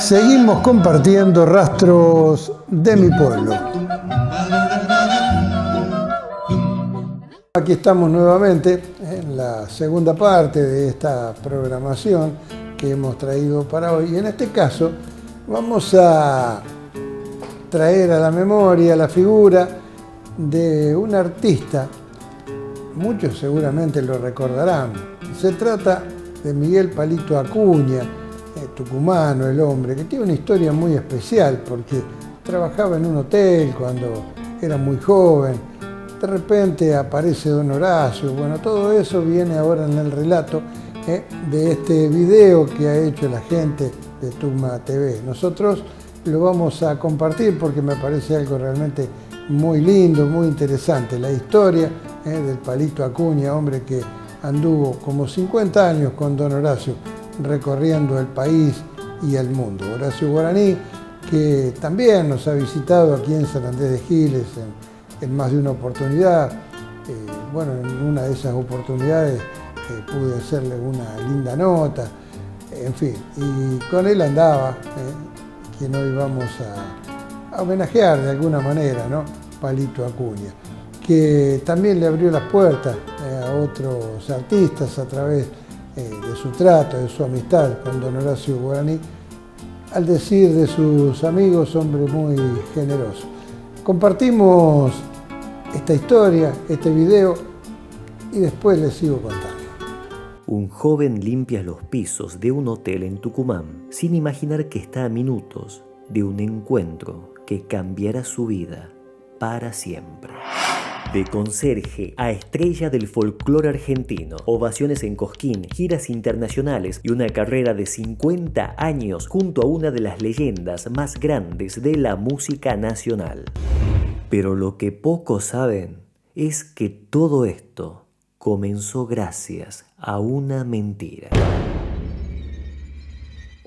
Seguimos compartiendo rastros de mi pueblo. Aquí estamos nuevamente en la segunda parte de esta programación que hemos traído para hoy. Y en este caso vamos a traer a la memoria la figura de un artista. Muchos seguramente lo recordarán. Se trata de Miguel Palito Acuña, tucumano el hombre, que tiene una historia muy especial porque trabajaba en un hotel cuando era muy joven. De repente aparece Don Horacio. Bueno, todo eso viene ahora en el relato de este video que ha hecho la gente de Tuma TV. Nosotros lo vamos a compartir porque me parece algo realmente muy lindo, muy interesante. La historia del Palito Acuña, hombre que anduvo como 50 años con Don Horacio recorriendo el país y el mundo. Horacio Guaraní, que también nos ha visitado aquí en San Andrés de Giles en más de una oportunidad. Bueno, en una de esas oportunidades pude hacerle una linda nota, en fin, y con él andaba, quien hoy vamos a homenajear de alguna manera, ¿no? Palito Acuña, que también le abrió las puertas a otros artistas a través de su trato, de su amistad con Don Horacio Guaraní, al decir de sus amigos, hombre muy generoso. Compartimos esta historia, este video, y después les sigo contando. Un joven limpia los pisos de un hotel en Tucumán sin imaginar que está a minutos de un encuentro que cambiará su vida para siempre. De conserje a estrella del folclore argentino, ovaciones en Cosquín, giras internacionales y una carrera de 50 años junto a una de las leyendas más grandes de la música nacional. Pero lo que pocos saben es que todo esto comenzó gracias a una mentira.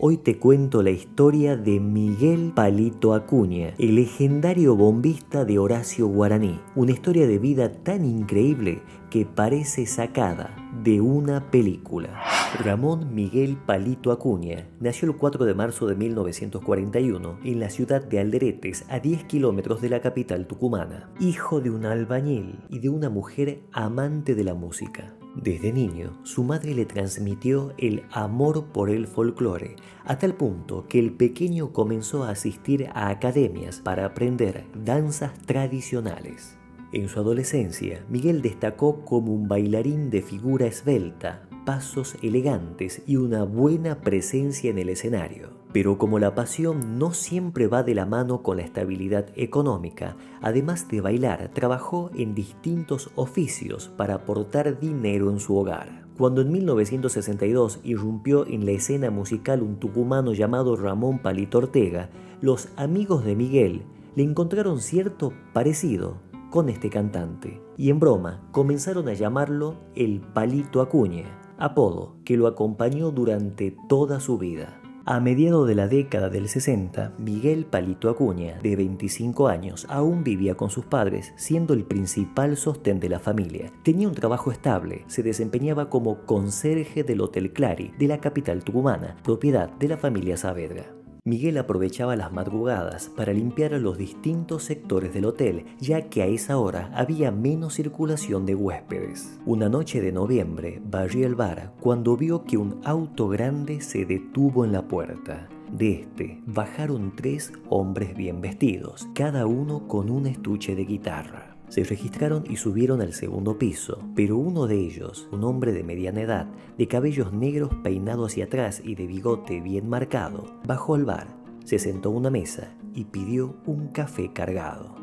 Hoy te cuento la historia de Miguel Palito Acuña, el legendario bombista de Horacio Guaraní. Una historia de vida tan increíble que parece sacada de una película. Ramón Miguel Palito Acuña nació el 4 de marzo de 1941 en la ciudad de Alderetes, a 10 kilómetros de la capital tucumana. Hijo de un albañil y de una mujer amante de la música. Desde niño, su madre le transmitió el amor por el folclore, a tal punto que el pequeño comenzó a asistir a academias para aprender danzas tradicionales. En su adolescencia, Miguel destacó como un bailarín de figura esbelta, pasos elegantes y una buena presencia en el escenario. Pero como la pasión no siempre va de la mano con la estabilidad económica, además de bailar, trabajó en distintos oficios para aportar dinero en su hogar. Cuando en 1962 irrumpió en la escena musical un tucumano llamado Ramón Palito Ortega, los amigos de Miguel le encontraron cierto parecido con este cantante y en broma comenzaron a llamarlo el Palito Acuña, apodo que lo acompañó durante toda su vida. A mediados de la década del 60, Miguel Palito Acuña, de 25 años, aún vivía con sus padres, siendo el principal sostén de la familia. Tenía un trabajo estable, se desempeñaba como conserje del Hotel Clary, de la capital tucumana, propiedad de la familia Saavedra. Miguel aprovechaba las madrugadas para limpiar los distintos sectores del hotel, ya que a esa hora había menos circulación de huéspedes. Una noche de noviembre, barrió el bar cuando vio que un auto grande se detuvo en la puerta. De este bajaron 3 hombres bien vestidos, cada uno con un estuche de guitarra. Se registraron y subieron al segundo piso, pero uno de ellos, un hombre de mediana edad, de cabellos negros peinado hacia atrás y de bigote bien marcado, bajó al bar, se sentó a una mesa y pidió un café cargado.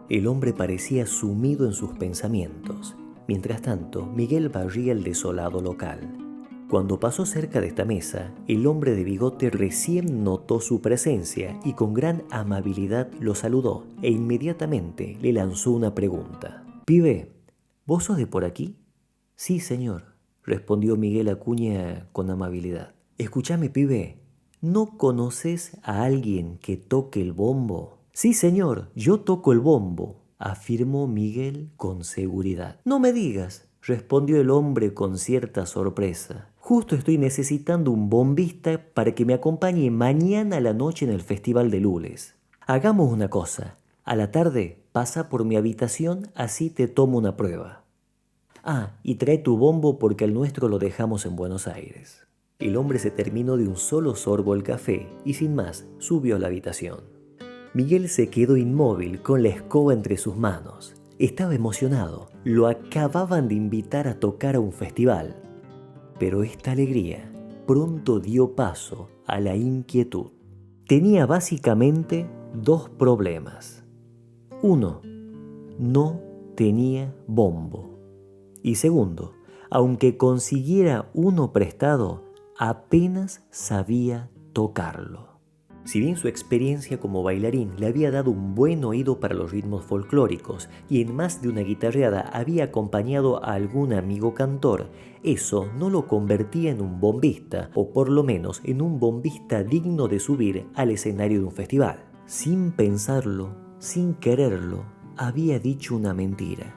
El hombre parecía sumido en sus pensamientos. Mientras tanto, Miguel barría el desolado local. Cuando pasó cerca de esta mesa, el hombre de bigote recién notó su presencia y con gran amabilidad lo saludó e inmediatamente le lanzó una pregunta. «Pibe, ¿vos sos de por aquí?» «Sí, señor», respondió Miguel Acuña con amabilidad. «Escuchame, pibe, ¿no conoces a alguien que toque el bombo?» «Sí, señor, yo toco el bombo», afirmó Miguel con seguridad. «No me digas», respondió el hombre con cierta sorpresa. Justo estoy necesitando un bombista para que me acompañe mañana a la noche en el Festival de Lules. Hagamos una cosa. A la tarde pasa por mi habitación, así te tomo una prueba. Ah, y trae tu bombo porque el nuestro lo dejamos en Buenos Aires. El hombre se terminó de un solo sorbo el café y sin más subió a la habitación. Miguel se quedó inmóvil con la escoba entre sus manos. Estaba emocionado. Lo acababan de invitar a tocar a un festival. Pero esta alegría pronto dio paso a la inquietud. Tenía básicamente dos problemas. Uno, no tenía bombo. Y segundo, aunque consiguiera uno prestado, apenas sabía tocarlo. Si bien su experiencia como bailarín le había dado un buen oído para los ritmos folclóricos y en más de una guitarreada había acompañado a algún amigo cantor, eso no lo convertía en un bombista, o por lo menos en un bombista digno de subir al escenario de un festival. Sin pensarlo, sin quererlo, había dicho una mentira.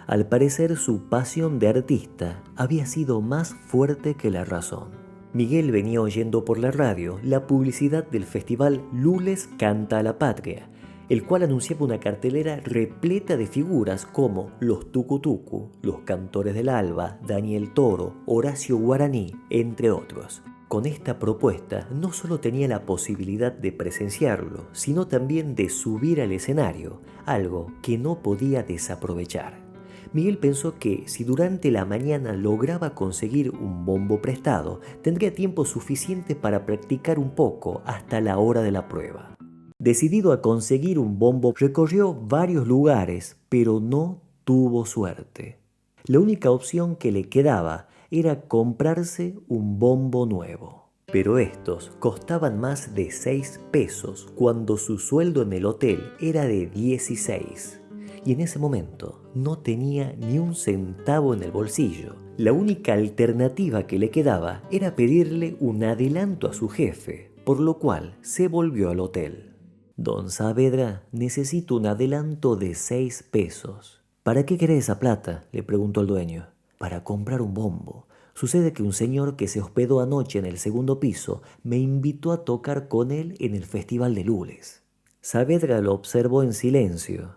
Al parecer su pasión de artista había sido más fuerte que la razón. Miguel venía oyendo por la radio la publicidad del festival Lules Canta a la Patria, el cual anunciaba una cartelera repleta de figuras como los Tucutucu, los Cantores del Alba, Daniel Toro, Horacio Guaraní, entre otros. Con esta propuesta no solo tenía la posibilidad de presenciarlo, sino también de subir al escenario, algo que no podía desaprovechar. Miguel pensó que si durante la mañana lograba conseguir un bombo prestado, tendría tiempo suficiente para practicar un poco hasta la hora de la prueba. Decidido a conseguir un bombo, recorrió varios lugares, pero no tuvo suerte. La única opción que le quedaba era comprarse un bombo nuevo. Pero estos costaban más de 6 pesos cuando su sueldo en el hotel era de 16. Y en ese momento no tenía ni un centavo en el bolsillo. La única alternativa que le quedaba era pedirle un adelanto a su jefe, por lo cual se volvió al hotel. Don Saavedra, necesito un adelanto de 6 pesos. ¿Para qué querés esa plata?, le preguntó el dueño. Para comprar un bombo. Sucede que un señor que se hospedó anoche en el segundo piso me invitó a tocar con él en el Festival de Lules. Saavedra lo observó en silencio.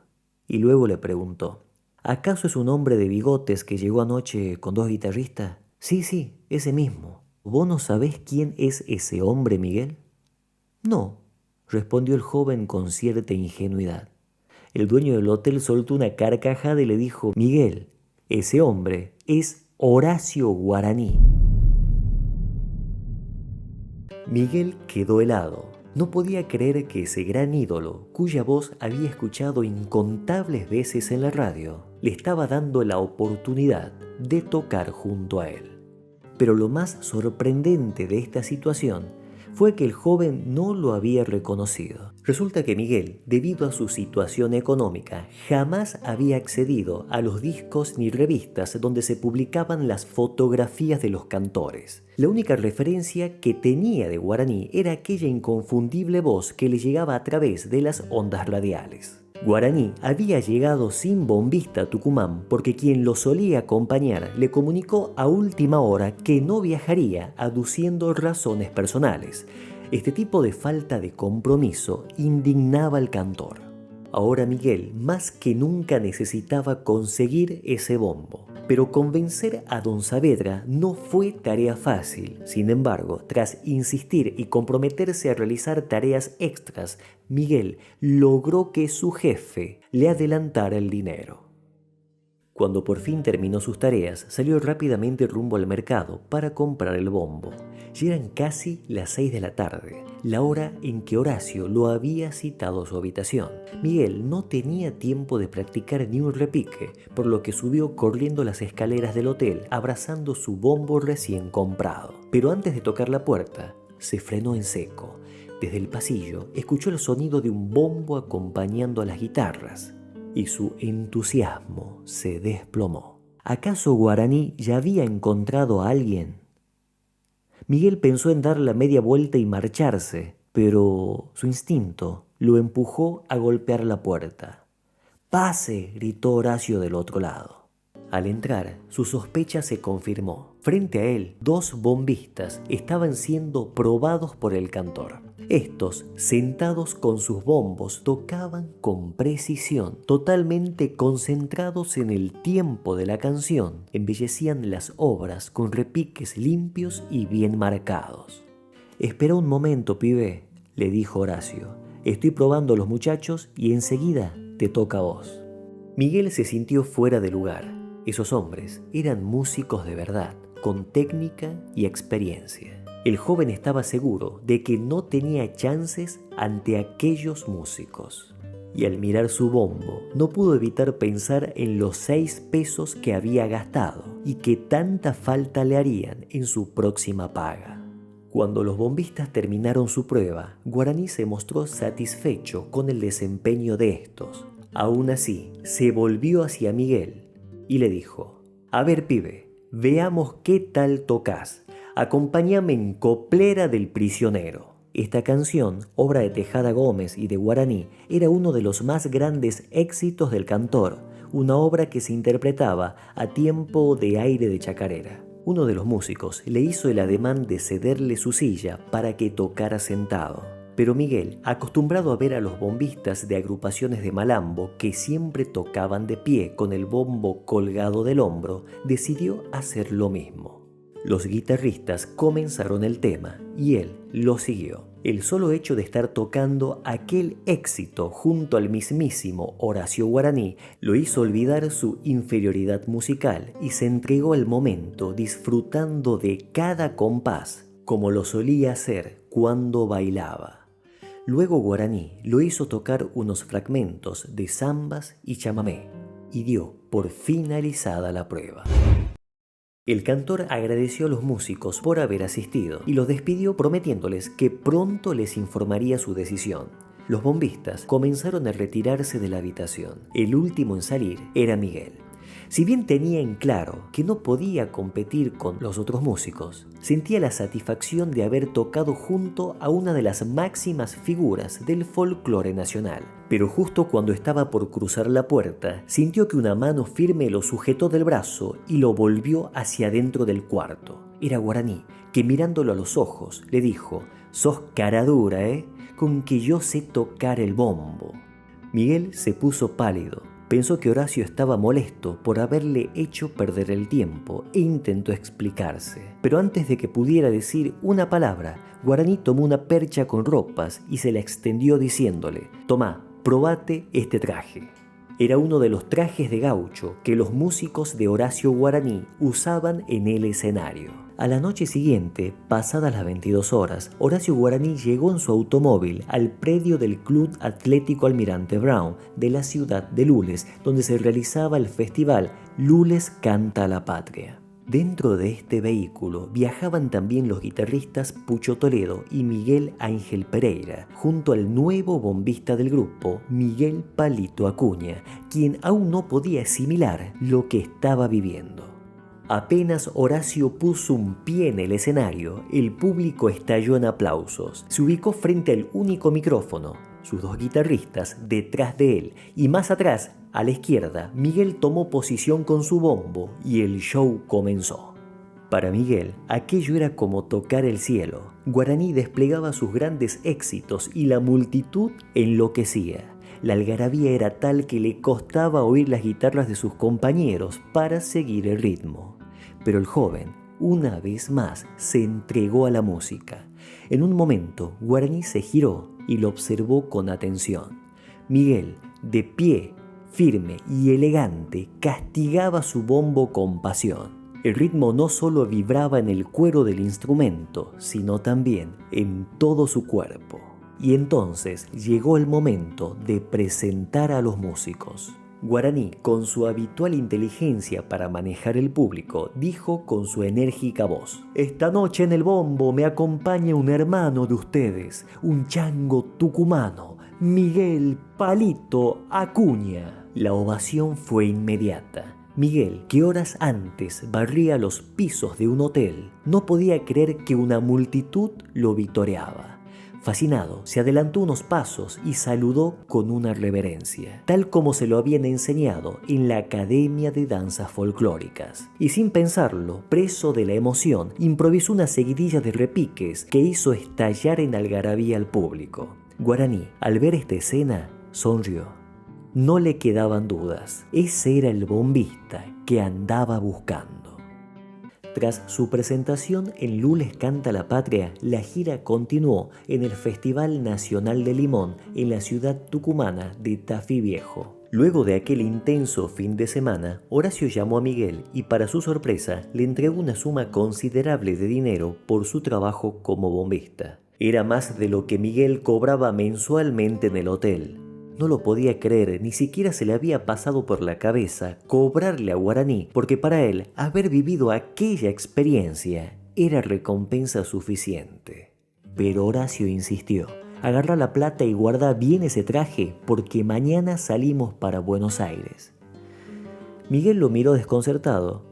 Y luego le preguntó, ¿acaso es un hombre de bigotes que llegó anoche con 2 guitarristas? Sí, ese mismo. ¿Vos no sabés quién es ese hombre, Miguel? No, respondió el joven con cierta ingenuidad. El dueño del hotel soltó una carcajada y le dijo, Miguel, ese hombre es Horacio Guaraní. Miguel quedó helado. No podía creer que ese gran ídolo, cuya voz había escuchado incontables veces en la radio, le estaba dando la oportunidad de tocar junto a él. Pero lo más sorprendente de esta situación fue que el joven no lo había reconocido. Resulta que Miguel, debido a su situación económica, jamás había accedido a los discos ni revistas donde se publicaban las fotografías de los cantores. La única referencia que tenía de Guaraní era aquella inconfundible voz que le llegaba a través de las ondas radiales. Guaraní había llegado sin bombista a Tucumán porque quien lo solía acompañar le comunicó a última hora que no viajaría, aduciendo razones personales. Este tipo de falta de compromiso indignaba al cantor. Ahora Miguel más que nunca necesitaba conseguir ese bombo. Pero convencer a don Saavedra no fue tarea fácil. Sin embargo, tras insistir y comprometerse a realizar tareas extras, Miguel logró que su jefe le adelantara el dinero. Cuando por fin terminó sus tareas, salió rápidamente rumbo al mercado para comprar el bombo. Ya eran casi las 6 de la tarde, la hora en que Horacio lo había citado a su habitación. Miguel no tenía tiempo de practicar ni un repique, por lo que subió corriendo las escaleras del hotel, abrazando su bombo recién comprado. Pero antes de tocar la puerta, se frenó en seco. Desde el pasillo, escuchó el sonido de un bombo acompañando a las guitarras. Y su entusiasmo se desplomó. ¿Acaso Guaraní ya había encontrado a alguien? Miguel pensó en dar la media vuelta y marcharse, pero su instinto lo empujó a golpear la puerta. ¡Pase!, gritó Horacio del otro lado. Al entrar, su sospecha se confirmó. Frente a él, 2 bombistas estaban siendo probados por el cantor. Estos, sentados con sus bombos, tocaban con precisión, totalmente concentrados en el tiempo de la canción. Embellecían las obras con repiques limpios y bien marcados. «Espera un momento, pibe», le dijo Horacio. «Estoy probando a los muchachos y enseguida te toca a vos». Miguel se sintió fuera de lugar. Esos hombres eran músicos de verdad, con técnica y experiencia. El joven estaba seguro de que no tenía chances ante aquellos músicos. Y al mirar su bombo, no pudo evitar pensar en los 6 pesos que había gastado y que tanta falta le harían en su próxima paga. Cuando los bombistas terminaron su prueba, Guaraní se mostró satisfecho con el desempeño de estos. Aún así, se volvió hacia Miguel y le dijo: «A ver, pibe, veamos qué tal tocas. Acompáñame en Coplera del Prisionero». Esta canción, obra de Tejada Gómez y de Guaraní, era uno de los más grandes éxitos del cantor, una obra que se interpretaba a tiempo de aire de chacarera. Uno de los músicos le hizo el ademán de cederle su silla para que tocara sentado. Pero Miguel, acostumbrado a ver a los bombistas de agrupaciones de malambo que siempre tocaban de pie con el bombo colgado del hombro, decidió hacer lo mismo. Los guitarristas comenzaron el tema y él lo siguió. El solo hecho de estar tocando aquel éxito junto al mismísimo Horacio Guaraní lo hizo olvidar su inferioridad musical y se entregó al momento disfrutando de cada compás, como lo solía hacer cuando bailaba. Luego Guaraní lo hizo tocar unos fragmentos de zambas y chamamé y dio por finalizada la prueba. El cantor agradeció a los músicos por haber asistido y los despidió prometiéndoles que pronto les informaría su decisión. Los bombistas comenzaron a retirarse de la habitación. El último en salir era Miguel. Si bien tenía en claro que no podía competir con los otros músicos, sentía la satisfacción de haber tocado junto a una de las máximas figuras del folclore nacional. Pero justo cuando estaba por cruzar la puerta, sintió que una mano firme lo sujetó del brazo y lo volvió hacia adentro del cuarto. Era Guaraní, que mirándolo a los ojos le dijo: «Sos cara dura, con que yo sé tocar el bombo». Miguel se puso pálido. Pensó que Horacio estaba molesto por haberle hecho perder el tiempo e intentó explicarse. Pero antes de que pudiera decir una palabra, Guaraní tomó una percha con ropas y se la extendió diciéndole: «Tomá, probate este traje». Era uno de los trajes de gaucho que los músicos de Horacio Guaraní usaban en el escenario. A la noche siguiente, pasadas las 22 horas, Horacio Guaraní llegó en su automóvil al predio del Club Atlético Almirante Brown de la ciudad de Lules, donde se realizaba el festival Lules Canta a la Patria. Dentro de este vehículo viajaban también los guitarristas Pucho Toledo y Miguel Ángel Pereira, junto al nuevo bombista del grupo, Miguel Palito Acuña, quien aún no podía asimilar lo que estaba viviendo. Apenas Horacio puso un pie en el escenario, el público estalló en aplausos. Se ubicó frente al único micrófono, sus 2 guitarristas detrás de él, y más atrás, a la izquierda, Miguel tomó posición con su bombo y el show comenzó. Para Miguel, aquello era como tocar el cielo. Guaraní desplegaba sus grandes éxitos y la multitud enloquecía. La algarabía era tal que le costaba oír las guitarras de sus compañeros para seguir el ritmo. Pero el joven, una vez más, se entregó a la música. En un momento, Guaraní se giró y lo observó con atención. Miguel, de pie, firme y elegante, castigaba su bombo con pasión. El ritmo no solo vibraba en el cuero del instrumento, sino también en todo su cuerpo. Y entonces llegó el momento de presentar a los músicos. Guaraní, con su habitual inteligencia para manejar el público, dijo con su enérgica voz: «Esta noche en el bombo me acompaña un hermano de ustedes, un chango tucumano, Miguel Palito Acuña». La ovación fue inmediata. Miguel, que horas antes barría los pisos de un hotel, no podía creer que una multitud lo vitoreaba. Fascinado, se adelantó unos pasos y saludó con una reverencia, tal como se lo habían enseñado en la Academia de Danzas Folclóricas. Y sin pensarlo, preso de la emoción, improvisó una seguidilla de repiques que hizo estallar en algarabía al público. Guaraní, al ver esta escena, sonrió. No le quedaban dudas, ese era el bombista que andaba buscando. Tras su presentación en Lules Canta la Patria, la gira continuó en el Festival Nacional de Limón en la ciudad tucumana de Tafí Viejo. Luego de aquel intenso fin de semana, Horacio llamó a Miguel y para su sorpresa le entregó una suma considerable de dinero por su trabajo como bombista. Era más de lo que Miguel cobraba mensualmente en el hotel. No lo podía creer, ni siquiera se le había pasado por la cabeza cobrarle a Guaraní, porque para él haber vivido aquella experiencia era recompensa suficiente. Pero Horacio insistió: agarra la plata y guarda bien ese traje, porque mañana salimos para Buenos Aires. Miguel lo miró desconcertado.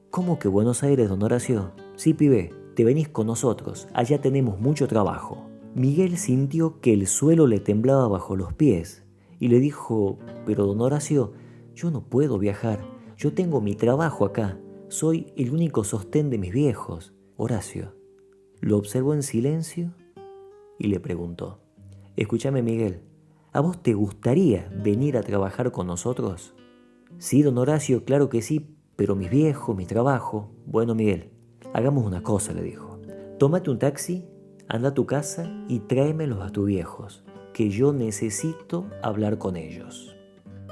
¿Cómo que Buenos Aires, don Horacio? Sí, pibe, te venís con nosotros, allá tenemos mucho trabajo. Miguel sintió que el suelo le temblaba bajo los pies y le dijo: pero don Horacio, yo no puedo viajar, yo tengo mi trabajo acá, soy el único sostén de mis viejos. Horacio lo observó en silencio y le preguntó: escúchame, Miguel, ¿a vos te gustaría venir a trabajar con nosotros? Sí, don Horacio, claro que sí, pero mis viejos, mi trabajo. Bueno, Miguel, hagamos una cosa, le dijo. Tómate un taxi, anda a tu casa y tráemelos a tus viejos, que yo necesito hablar con ellos.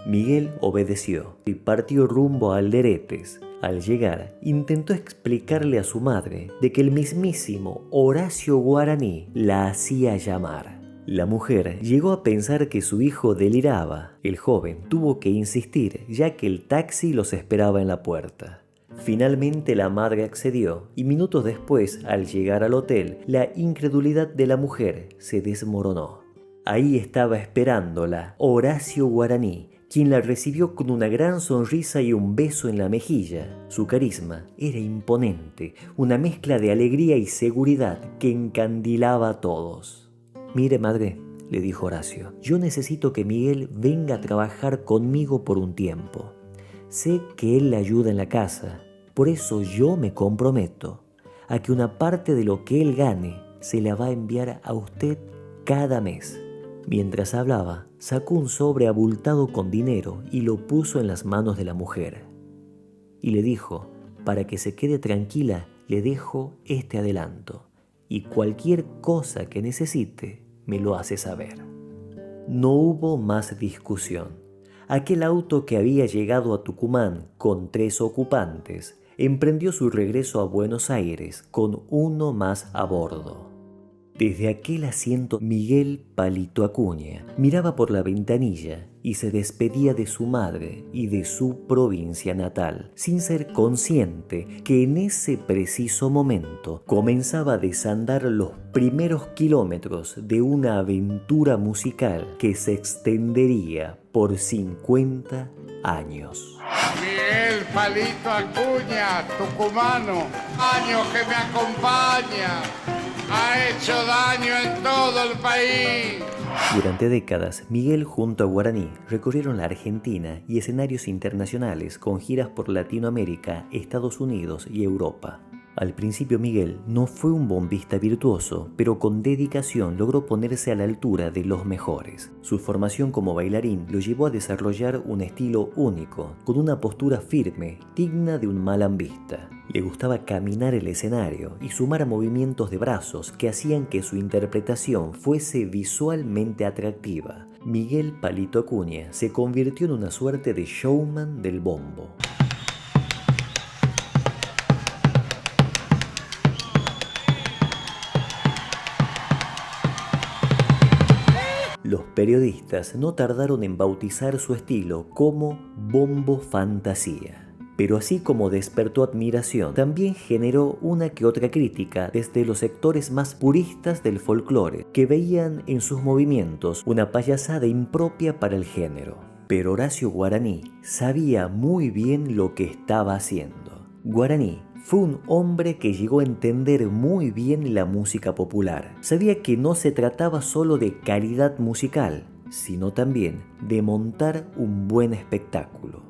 Miguel obedeció y partió rumbo a Alderetes. Al llegar, intentó explicarle a su madre de que el mismísimo Horacio Guaraní la hacía llamar. La mujer llegó a pensar que su hijo deliraba. El joven tuvo que insistir, ya que el taxi los esperaba en la puerta. Finalmente la madre accedió y minutos después, al llegar al hotel, la incredulidad de la mujer se desmoronó. Ahí estaba esperándola Horacio Guaraní, quien la recibió con una gran sonrisa y un beso en la mejilla. Su carisma era imponente, una mezcla de alegría y seguridad que encandilaba a todos. Mire, madre, le dijo Horacio, yo necesito que Miguel venga a trabajar conmigo por un tiempo. Sé que él le ayuda en la casa, por eso yo me comprometo a que una parte de lo que él gane se la va a enviar a usted cada mes. Mientras hablaba, sacó un sobre abultado con dinero y lo puso en las manos de la mujer. Y le dijo: para que se quede tranquila, le dejo este adelanto, y cualquier cosa que necesite, me lo hace saber. No hubo más discusión. Aquel auto que había llegado a Tucumán con 3 ocupantes emprendió su regreso a Buenos Aires con uno más a bordo. Desde aquel asiento, Miguel Palito Acuña miraba por la ventanilla y se despedía de su madre y de su provincia natal, sin ser consciente que en ese preciso momento comenzaba a desandar los primeros kilómetros de una aventura musical que se extendería por 50 años. Miguel Palito Acuña, tucumano, años que me acompaña. Ha hecho daño en todo el país. Durante décadas, Miguel junto a Guaraní recorrieron la Argentina y escenarios internacionales con giras por Latinoamérica, Estados Unidos y Europa. Al principio Miguel no fue un bombista virtuoso, pero con dedicación logró ponerse a la altura de los mejores. Su formación como bailarín lo llevó a desarrollar un estilo único, con una postura firme, digna de un malambista. Le gustaba caminar el escenario y sumar movimientos de brazos que hacían que su interpretación fuese visualmente atractiva. Miguel Palito Acuña se convirtió en una suerte de showman del bombo. Los periodistas no tardaron en bautizar su estilo como bombo fantasía. Pero así como despertó admiración, también generó una que otra crítica desde los sectores más puristas del folclore, que veían en sus movimientos una payasada impropia para el género. Pero Horacio Guaraní sabía muy bien lo que estaba haciendo. Guaraní Fue un hombre que llegó a entender muy bien la música popular. Sabía que no se trataba solo de calidad musical, sino también de montar un buen espectáculo.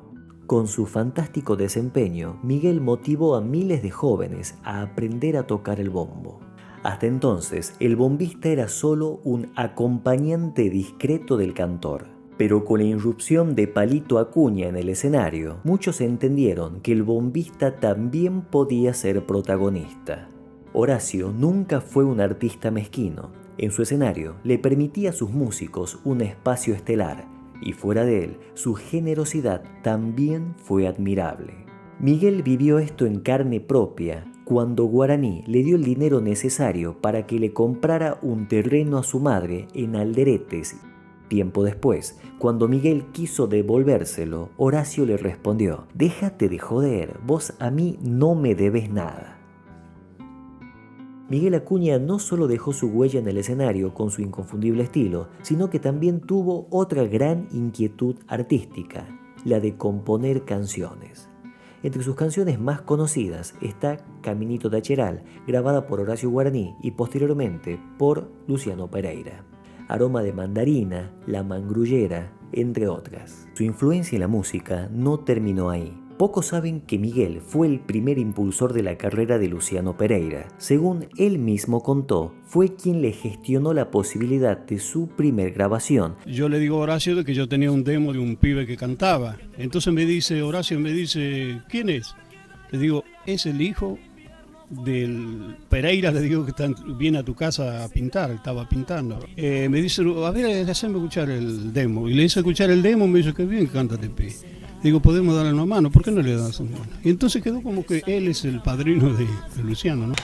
Con su fantástico desempeño, Miguel motivó a miles de jóvenes a aprender a tocar el bombo. Hasta entonces, el bombista era solo un acompañante discreto del cantor. Pero con la irrupción de Palito Acuña en el escenario, muchos entendieron que el bombista también podía ser protagonista. Horacio nunca fue un artista mezquino. En su escenario le permitía a sus músicos un espacio estelar, y fuera de él, su generosidad también fue admirable. Miguel vivió esto en carne propia cuando Guaraní le dio el dinero necesario para que le comprara un terreno a su madre en Alderetes. Tiempo después, cuando Miguel quiso devolvérselo, Horacio le respondió: «Déjate de joder, vos a mí no me debes nada». Miguel Acuña no solo dejó su huella en el escenario con su inconfundible estilo, sino que también tuvo otra gran inquietud artística, la de componer canciones. Entre sus canciones más conocidas está Caminito Tacheral, grabada por Horacio Guaraní y posteriormente por Luciano Pereira. Aroma de Mandarina, La Mangrullera, entre otras. Su influencia en la música no terminó ahí. Pocos saben que Miguel fue el primer impulsor de la carrera de Luciano Pereira. Según él mismo contó, fue quien le gestionó la posibilidad de su primer grabación. Yo le digo a Horacio de que yo tenía un demo de un pibe que cantaba. Entonces Horacio me dice, ¿quién es? Le digo, es el hijo del Pereira, le digo que viene a tu casa a pintar, estaba pintando. Me dice, a ver, haceme escuchar el demo. Y le hice escuchar el demo, me dice, qué bien canta Tepi. Digo, podemos darle una mano, ¿por qué no le das una mano? Y entonces quedó como que él es el padrino de Luciano, ¿no?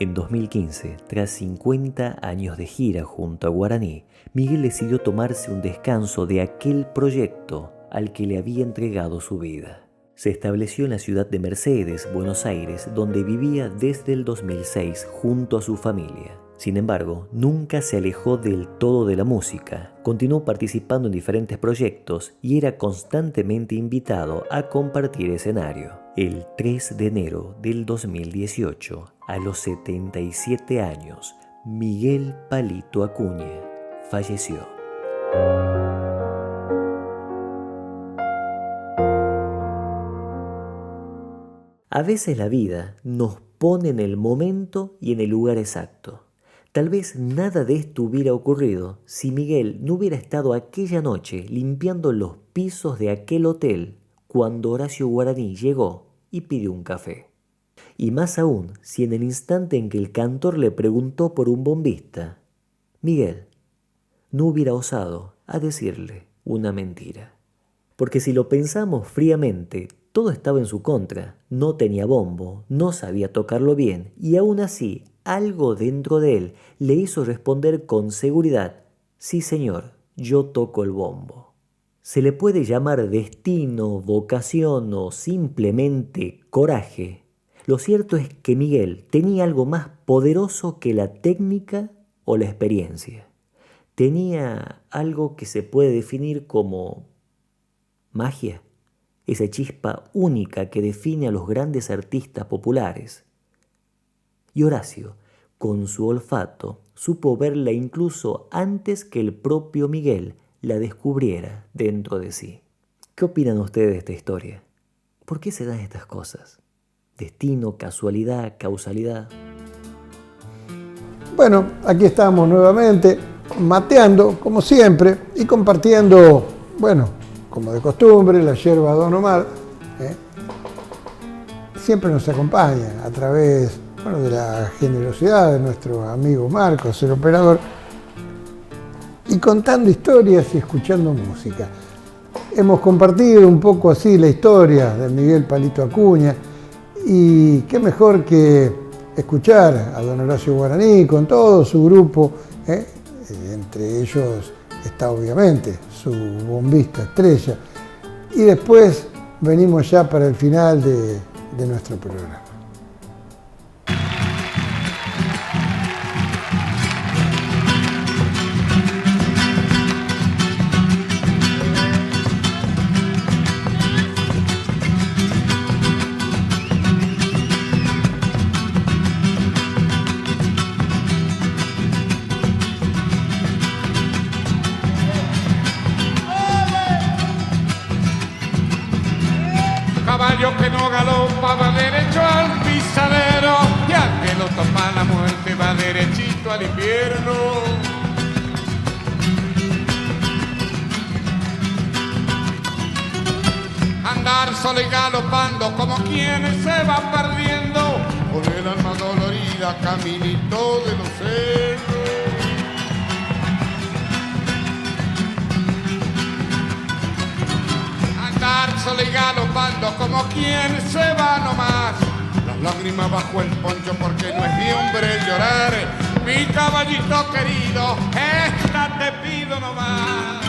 En 2015, tras 50 años de gira junto a Guaraní, Miguel decidió tomarse un descanso de aquel proyecto al que le había entregado su vida. Se estableció en la ciudad de Mercedes, Buenos Aires, donde vivía desde el 2006 junto a su familia. Sin embargo, nunca se alejó del todo de la música. Continuó participando en diferentes proyectos y era constantemente invitado a compartir escenario. El 3 de enero del 2018, a los 77 años, Miguel Palito Acuña falleció. A veces la vida nos pone en el momento y en el lugar exacto. Tal vez nada de esto hubiera ocurrido si Miguel no hubiera estado aquella noche limpiando los pisos de aquel hotel cuando Horacio Guaraní llegó y pidió un café. Y más aún si en el instante en que el cantor le preguntó por un bombista, Miguel no hubiera osado a decirle una mentira. Porque si lo pensamos fríamente, todo estaba en su contra. No tenía bombo, no sabía tocarlo bien y aún así algo dentro de él le hizo responder con seguridad: sí señor, yo toco el bombo. Se le puede llamar destino, vocación o simplemente coraje. Lo cierto es que Miguel tenía algo más poderoso que la técnica o la experiencia. Tenía algo que se puede definir como magia, esa chispa única que define a los grandes artistas populares. Y Horacio, con su olfato, supo verla incluso antes que el propio Miguel la descubriera dentro de sí. ¿Qué opinan ustedes de esta historia? ¿Por qué se dan estas cosas? ¿Destino, casualidad, causalidad? Bueno, aquí estamos nuevamente, mateando, como siempre, y compartiendo, bueno, como de costumbre, la yerba Don Omar, siempre nos acompaña a través, bueno, de la generosidad de nuestro amigo Marcos, el operador, y contando historias y escuchando música. Hemos compartido un poco así la historia de Miguel Palito Acuña, y qué mejor que escuchar a don Horacio Guaraní con todo su grupo, entre ellos está obviamente su bombista estrella, y después venimos ya para el final de nuestro programa. Caballo que no galopa va derecho al pisadero, y al que lo toma la muerte va derechito al infierno. Andar solo y galopando como quienes se van perdiendo, con el alma dolorida caminito de los cerros. Andar solo y galopando como quien se va nomás, las lágrimas bajo el poncho porque no es de hombre llorar. Mi caballito querido, esta te pido nomás.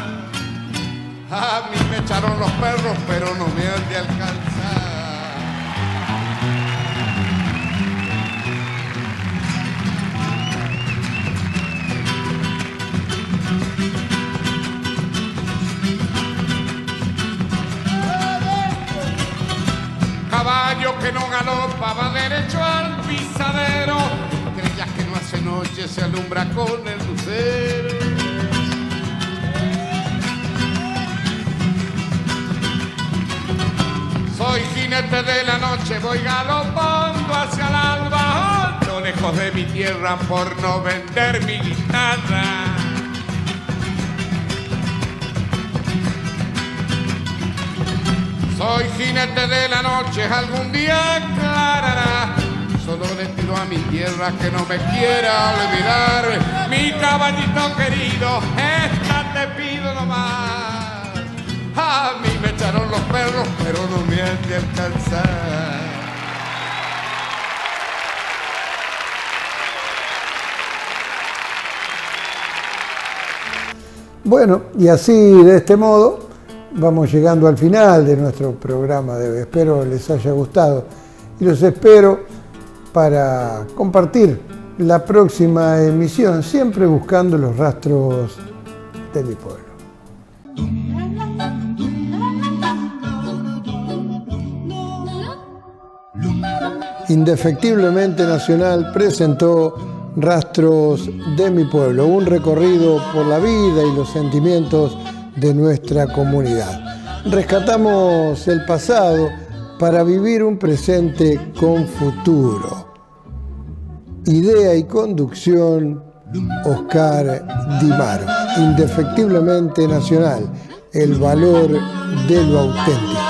A mí me echaron los perros, pero no me han de alcanzar. Caballo que no galopa va derecho al pisadero, estrellas que no hace noche se alumbra con el lucero. Soy jinete de la noche, voy galopando hacia el alba, no lejos de mi tierra por no vender mi guitarra. Soy jinete de la noche, algún día aclarará. Solo le pido a mi tierra que no me quiera olvidar. Mi caballito querido, esta te pido nomás. A mí me echaron los perros, pero no me han de alcanzar. Bueno, y así, de este modo, vamos llegando al final de nuestro programa de hoy. Espero les haya gustado y los espero para compartir la próxima emisión, siempre buscando los rastros de mi pueblo. Indefectiblemente Nacional presentó Rastros de mi pueblo, un recorrido por la vida y los sentimientos de nuestra comunidad. Rescatamos el pasado para vivir un presente con futuro. Idea y conducción, Oscar Di Maro. Indefectiblemente Nacional, el valor de lo auténtico.